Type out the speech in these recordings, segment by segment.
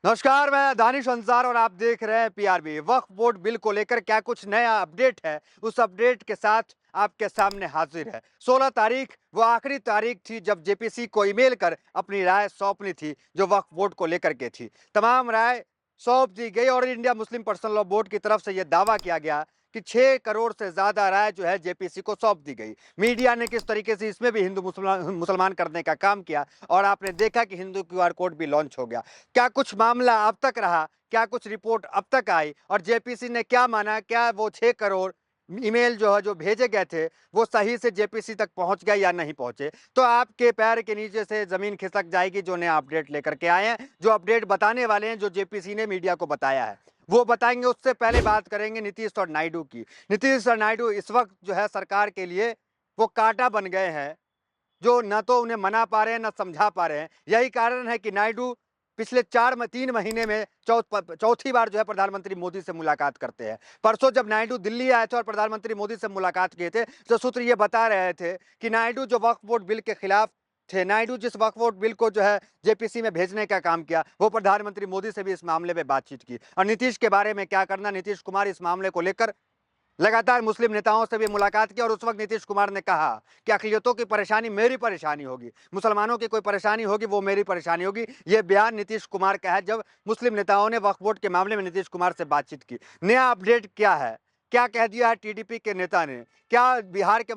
नमस्कार, मैं दानिश अंसार और आप देख रहे हैं पीआरबी। वक्फ बोर्ड बिल को लेकर क्या कुछ नया अपडेट है, उस अपडेट के साथ आपके सामने हाजिर है। 16 तारीख वो आखिरी तारीख थी जब जेपीसी को ईमेल कर अपनी राय सौंपनी थी, जो वक्फ बोर्ड को लेकर के थी। तमाम राय सौंप दी गई और India Muslim personal law board की तरफ से यह दावा किया गया कि 6 करोड़ से ज्यादा राय जो है जेपीसी को सौंप दी गई। मीडिया ने किस तरीके से इसमें भी हिंदू मुसलमान मुसलमान करने का काम किया और आपने देखा कि हिंदू क्यूआर कोड भी लॉन्च हो गया। क्या कुछ मामला अब तक रहा, क्या कुछ रिपोर्ट अब तक आई और जेपीसी ने क्या माना, क्या वो 6 करोड़ ईमेल जो है जो भेजे गए थे वो सही से जेपीसी तक पहुंच गए या नहीं पहुंचे। तो आपके पैर के नीचे से जमीन खिसक जाएगी जो नया अपडेट लेकर के आए हैं, जो अपडेट बताने वाले हैं, जो जेपीसी ने मीडिया को बताया है वो बताएंगे। उससे पहले बात करेंगे नीतीश और नायडू की। नीतीश और नायडू इस वक्त जो है सरकार के लिए वो कांटा बन गए हैं, जो न तो उन्हें मना पा रहे हैं न समझा पा रहे हैं। यही कारण है कि नायडू पिछले 3 महीने में चौथी बार जो है प्रधानमंत्री मोदी से मुलाकात करते हैं। परसों जब नायडू दिल्ली आए थे और प्रधानमंत्री मोदी से मुलाकात किए थे तो सूत्र ये बता रहे थे कि नायडू जो वक्फ बोर्ड बिल के खिलाफ थे, नायडू जिस वक्फ बोर्ड बिल को जो है जेपीसी में भेजने का काम किया, वो प्रधानमंत्री मोदी से भी इस मामले में बातचीत की। और नीतीश के बारे में क्या करना, नीतीश कुमार इस मामले को लेकर लगातार मुस्लिम नेताओं से भी मुलाकात की और उस वक्त नीतीश कुमार ने कहा कि अक़लियतों की परेशानी मेरी परेशानी होगी, मुसलमानों की कोई परेशानी होगी वो मेरी परेशानी होगी। ये बयान नीतीश कुमार का है जब मुस्लिम नेताओं ने वक्फ बोर्ड के मामले में नीतीश कुमार से बातचीत की। नया अपडेट क्या है, क्या कह दिया है टीडीपी के नेता ने, क्या बिहार के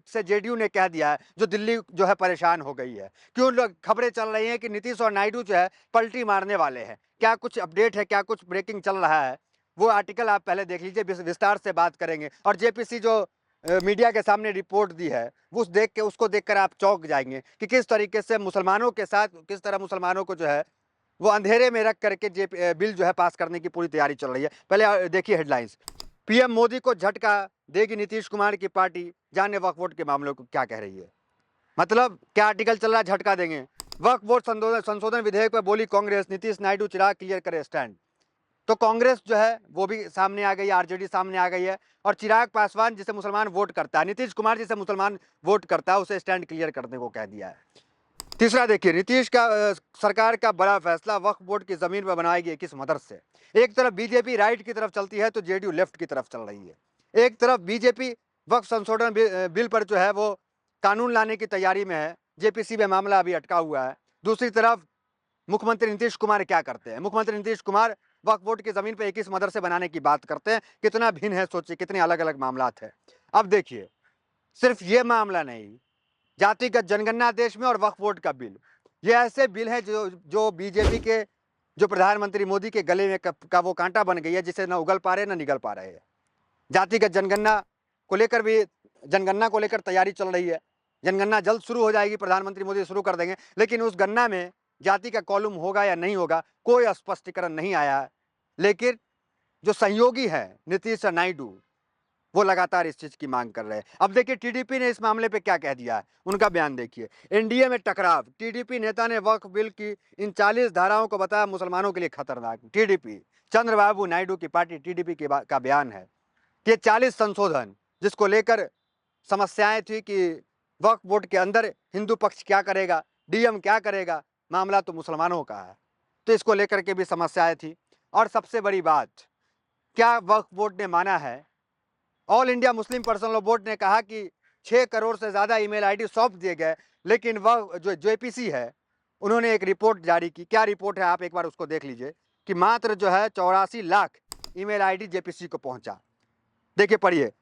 से जेडीयू ने कह दिया है जो दिल्ली जो है परेशान हो गई है। क्यों खबरें चल रही हैं कि नीतीश और नायडू जो है पलटी मारने वाले हैं। क्या कुछ अपडेट है, क्या कुछ ब्रेकिंग चल रहा है, वो आर्टिकल आप पहले देख लीजिए, विस्तार से बात करेंगे। और जेपीसी जो मीडिया के सामने रिपोर्ट दी है उसको देखकर आप चौंक जाएंगे कि किस तरीके से मुसलमानों के साथ, किस तरह मुसलमानों को जो है वो अंधेरे में रख करके बिल जो है पास करने की पूरी तैयारी चल रही है। पहले देखिए हेडलाइंस। पीएम मोदी को झटका देगी नीतीश कुमार की पार्टी, जाने वक्फ बोर्ड के मामलों को क्या कह रही है। मतलब क्या आर्टिकल चल रहा है, झटका देंगे। वक्फ बोर्ड संशोधन विधेयक पर बोली कांग्रेस, नीतीश नायडू चिराग क्लियर करे स्टैंड। तो कांग्रेस जो है वो भी सामने आ गई है, आरजेडी सामने आ गई है और चिराग पासवान जिसे मुसलमान वोट करता है, नीतीश कुमार जिसे मुसलमान वोट करता है, उसे स्टैंड क्लियर करने को कह दिया है। तीसरा देखिए, नीतीश का सरकार का बड़ा फैसला, वक्फ बोर्ड की जमीन पर बनाएगी 21 मदरसे। एक तरफ बीजेपी राइट की तरफ चलती है तो जेडीयू लेफ्ट की तरफ चल रही है। एक तरफ बीजेपी वक्फ संशोधन बिल पर जो है वो कानून लाने की तैयारी में है, जेपीसी में मामला अभी अटका हुआ है। दूसरी तरफ मुख्यमंत्री नीतीश कुमार क्या करते हैं, मुख्यमंत्री नीतीश कुमार वक्फ बोर्ड की जमीन पर 21 मदरसे बनाने की बात करते हैं। कितना भिन्न है, सोचिए कितने अलग अलग मामला है। अब देखिए, सिर्फ ये मामला नहीं, जातिगत जनगणना देश में और वक्फ बोर्ड का बिल, ये ऐसे बिल है जो जो बीजेपी के, जो प्रधानमंत्री मोदी के गले में का वो कांटा बन गई है, जिसे ना उगल पा रहे ना निगल पा रहे हैं। जातिगत जनगणना को लेकर भी, जनगणना को लेकर तैयारी चल रही है। जनगणना जल्द शुरू हो जाएगी, प्रधानमंत्री मोदी शुरू कर देंगे, लेकिन उस गणना में जाति का कॉलम होगा या नहीं होगा कोई स्पष्टीकरण नहीं आया है। लेकिन जो सहयोगी है नीतीश और नायडू, वो लगातार इस चीज की मांग कर रहे हैं। अब देखिए टीडीपी ने इस मामले पे क्या कह दिया है, उनका बयान देखिए। एनडीए में टकराव, टीडीपी नेता ने वक्फ बिल की इन 40 धाराओं को बताया मुसलमानों के लिए खतरनाक। टीडीपी, चंद्रबाबू नायडू की पार्टी टीडीपी का बयान है कि ये 40 संशोधन जिसको लेकर समस्याएं थी कि वक्फ बोर्ड के अंदर हिंदू पक्ष क्या करेगा, डीएम क्या करेगा, मामला तो मुसलमानों का है, तो इसको लेकर के भी समस्याएं थी। और सबसे बड़ी बात, क्या वक्फ बोर्ड ने माना है, all India Muslim personal law board ने कहा कि 6 करोड़ से ज्यादा ईमेल आईडी सौंप दिए गए, लेकिन वह जो जेपीसी है उन्होंने एक रिपोर्ट जारी की। क्या रिपोर्ट है, आप एक बार उसको देख लीजिए कि मात्र जो है 84 लाख ईमेल आईडी जेपीसी को पहुंचा। देखिए पढ़िए,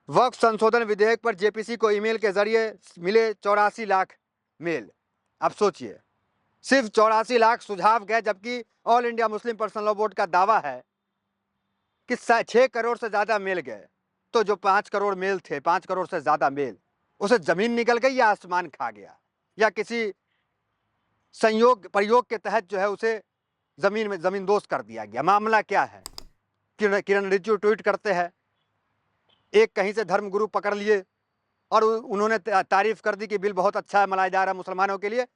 वक्फ संशोधन विधेयक पर जेपीसी को ईमेल के जरिए मिले 84 लाख मेल। अब सोचिए, सिर्फ 84 लाख सुझाव गए, जबकि all India Muslim personal law board का दावा है कि 6 करोड़ से ज्यादा मेल गए। तो जो 5 करोड़ मेल थे, 5 करोड़ से ज्यादा मेल, उसे जमीन निकल गई या आसमान खा गया, या किसी संयोग प्रयोग के तहत जो है उसे जमीन में जमींदोज कर दिया गया। मामला क्या है, किरण रिजिजू ट्वीट करते हैं, एक कहीं से धर्मगुरु पकड़ लिए और उन्होंने तारीफ कर दी कि बिल बहुत अच्छा है, मलाईदार है मुसलमानों के लिए,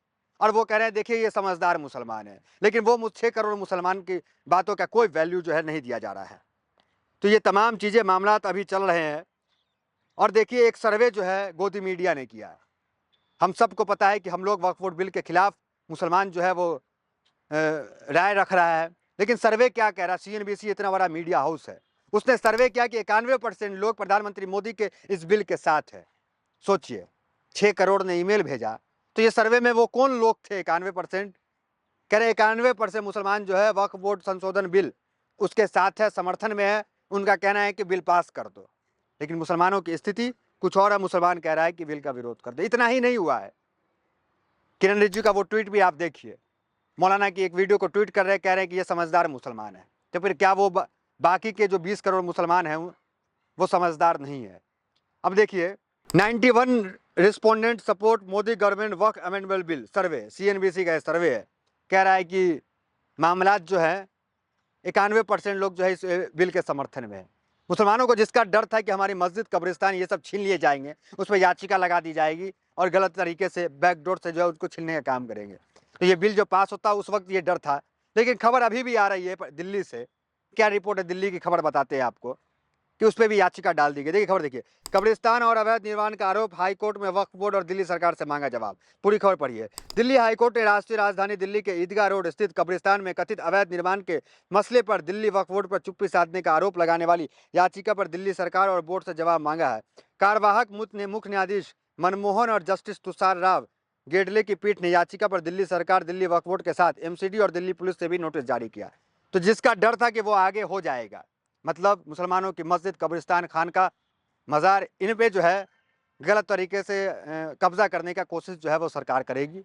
और वो कह रहे हैं देखिए ये समझदार मुसलमान है। लेकिन वो 6 करोड़ मुसलमान की बातों का कोई वैल्यू जो है नहीं दिया जा रहा है। तो ये तमाम चीज़ें, मामला अभी चल रहे हैं। और देखिए, एक सर्वे जो है गोदी मीडिया ने किया है। हम सबको पता है कि हम लोग वक्फ बोर्ड बिल के खिलाफ, मुसलमान जो है वो राय रख रहा है। लेकिन सर्वे क्या कह रहा है, सीएनबीसी इतना बड़ा मीडिया हाउस है, उसने सर्वे किया कि 91% लोग प्रधानमंत्री मोदी के इस बिल के साथ है। सोचिए, 6 करोड़ ने ईमेल भेजा, तो ये सर्वे में वो कौन लोग थे 91%? कह रहे 91% मुसलमान जो है वक्फ बोर्ड संशोधन बिल उसके साथ है, समर्थन में है। उनका कहना है कि बिल पास कर दो। लेकिन मुसलमानों की स्थिति कुछ और है, मुसलमान कह रहा है कि बिल का विरोध कर दो। इतना ही नहीं हुआ है, किरण रिजिजू का वो ट्वीट भी आप देखिए, मौलाना की एक वीडियो को ट्वीट कर रहे हैं, कह रहे हैं कि ये समझदार मुसलमान है। तो फिर क्या वो बाकी के जो 20 करोड़ मुसलमान हैं वो समझदार नहीं है? अब देखिए, 91 रिस्पोंडेंट सपोर्ट मोदी गवर्नमेंट वक्फ अमेंडमेंट बिल सर्वे, सीएनबीसी का सर्वे है, कह रहा है कि मामलात जो है 91% लोग जो है इस बिल के समर्थन में है। मुसलमानों को जिसका डर था कि हमारी मस्जिद, कब्रिस्तान ये सब छीन लिए जाएंगे, उस पर याचिका लगा दी जाएगी और गलत तरीके से बैकडोर से जो है उसको छीनने का काम करेंगे। तो ये बिल जो पास होता उस वक्त ये डर था। लेकिन खबर अभी भी आ रही है दिल्ली से, क्या रिपोर्ट है दिल्ली की, खबर बताते हैं आपको कि उस पर भी याचिका डाल दी गई। देखिए खबर देखिए, कब्रिस्तान और अवैध निर्माण का आरोप, हाईकोर्ट में वक्फ बोर्ड और दिल्ली सरकार से मांगा जवाब। पूरी खबर पढ़िए। दिल्ली हाईकोर्ट ने राष्ट्रीय राजधानी दिल्ली के ईदगाह रोड स्थित कब्रिस्तान में कथित अवैध निर्माण के मसले पर दिल्ली वक्फ बोर्ड पर चुप्पी साधने का आरोप लगाने वाली याचिका पर दिल्ली सरकार और बोर्ड से जवाब मांगा है। कार्यवाहक मुख्य न्यायाधीश मनमोहन और जस्टिस तुषार राव गेडले की पीठ ने याचिका पर दिल्ली सरकार, दिल्ली वक्फ बोर्ड के साथ एमसीडी और दिल्ली पुलिस से भी नोटिस जारी किया। तो जिसका डर था कि वो आगे हो जाएगा, मतलब मुसलमानों की मस्जिद, कब्रिस्तान, खानका, मज़ार, इन पे जो है गलत तरीके से कब्जा करने का कोशिश जो है वो सरकार करेगी।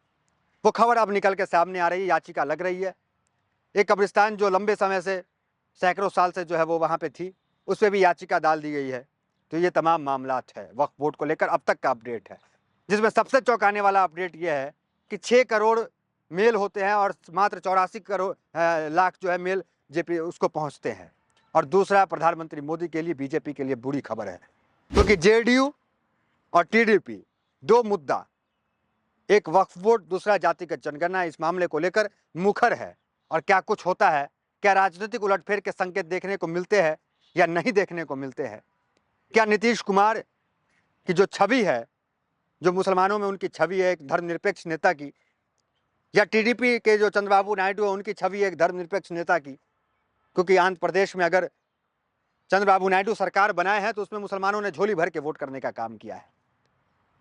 वो खबर अब निकल के सामने आ रही है, याचिका लग रही है। एक कब्रिस्तान जो लंबे समय से, सैकड़ों साल से जो है वो वहाँ पे थी, उस पर भी याचिका डाल दी गई है। तो ये तमाम मामलात है वक्फ बोर्ड को लेकर अब तक का अपडेट है, जिसमें सबसे चौंकाने वाला अपडेट ये है कि 6 करोड़ मेल होते हैं और मात्र 84 करोड़ लाख जो है मेल जेपी उसको पहुँचते हैं। और दूसरा, प्रधानमंत्री मोदी के लिए, बीजेपी के लिए बुरी खबर है, क्योंकि जेडीयू और टीडीपी दो मुद्दा, एक वक्फ बोर्ड, दूसरा जातिगत जनगणना, इस मामले को लेकर मुखर है। और क्या कुछ होता है, क्या राजनीतिक उलटफेर के संकेत देखने को मिलते हैं या नहीं देखने को मिलते हैं? क्या नीतीश कुमार की जो छवि है, जो मुसलमानों में उनकी छवि है एक धर्मनिरपेक्ष नेता की, या टीडीपी के जो चंद्रबाबू नायडू है उनकी छवि है एक धर्मनिरपेक्ष नेता की? क्योंकि आंध्र प्रदेश में अगर चंद्रबाबू नायडू सरकार बनाए हैं तो उसमें मुसलमानों ने झोली भर के वोट करने का काम किया है।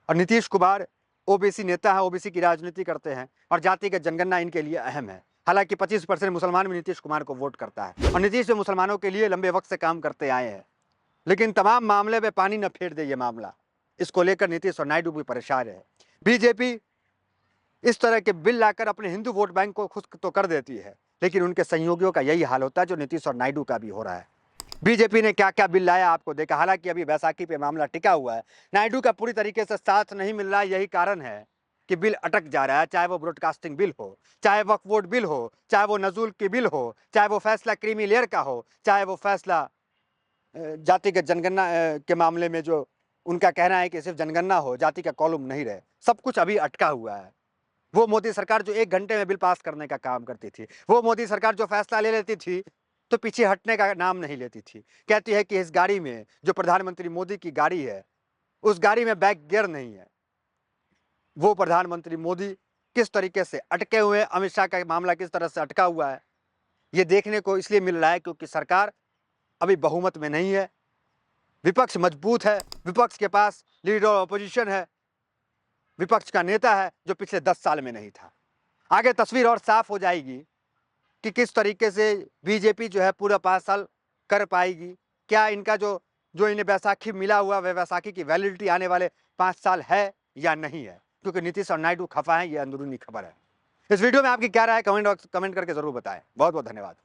और नीतीश कुमार ओबीसी नेता है, ओबीसी की राजनीति करते हैं और जातिगत जनगणना इनके लिए अहम है। हालांकि 25% मुसलमान भी नीतीश कुमार को वोट करता है और नीतीश भी मुसलमानों के लिए लंबे वक्त से काम करते आए हैं। लेकिन तमाम मामले में पानी न फेर दे ये मामला, इसको लेकर नीतीश और नायडू भी परेशान है। बीजेपी इस तरह के बिल लाकर अपने हिंदू वोट बैंक को खुश तो कर देती है, लेकिन उनके सहयोगियों का यही हाल होता है जो नीतीश और नायडू का भी हो रहा है। बीजेपी ने क्या क्या बिल लाया आपको देखा, हालांकि अभी बैसाखी पे मामला टिका हुआ है, नायडू का पूरी तरीके से साथ नहीं मिल रहा है, यही कारण है कि बिल अटक जा रहा है। चाहे वो ब्रॉडकास्टिंग बिल हो, चाहे वक्फ बोर्ड बिल हो, चाहे वो नजूल की बिल हो, चाहे वो फैसला क्रीमी लेयर का हो, चाहे वो फैसला जातिगत जनगणना के मामले में जो उनका कहना है कि सिर्फ जनगणना हो, जाति का कॉलम नहीं रहे, सब कुछ अभी अटका हुआ है। वो मोदी सरकार जो 1 घंटे में बिल पास करने का काम करती थी, वो मोदी सरकार जो फैसला ले लेती थी तो पीछे हटने का नाम नहीं लेती थी। कहती है कि इस गाड़ी में, जो प्रधानमंत्री मोदी की गाड़ी है, उस गाड़ी में बैक गियर नहीं है। वो प्रधानमंत्री मोदी किस तरीके से अटके हुए हैं, अमित शाह का मामला किस तरह से अटका हुआ है, ये देखने को इसलिए मिल रहा है क्योंकि सरकार अभी बहुमत में नहीं है, विपक्ष मजबूत है, विपक्ष के पास लीडर ऑपोजिशन है, विपक्ष का नेता है जो पिछले 10 साल में नहीं था। आगे तस्वीर और साफ हो जाएगी कि किस तरीके से बीजेपी जो है पूरा 5 साल कर पाएगी। क्या इनका जो इन्हें बैसाखी मिला हुआ, वह बैसाखी की वैलिडिटी आने वाले 5 साल है या नहीं है, क्योंकि नीतीश और नायडू खफा हैं, ये अंदरूनी खबर है। इस वीडियो में आपकी क्या राय है, कमेंट करके जरूर बताएं। बहुत बहुत धन्यवाद।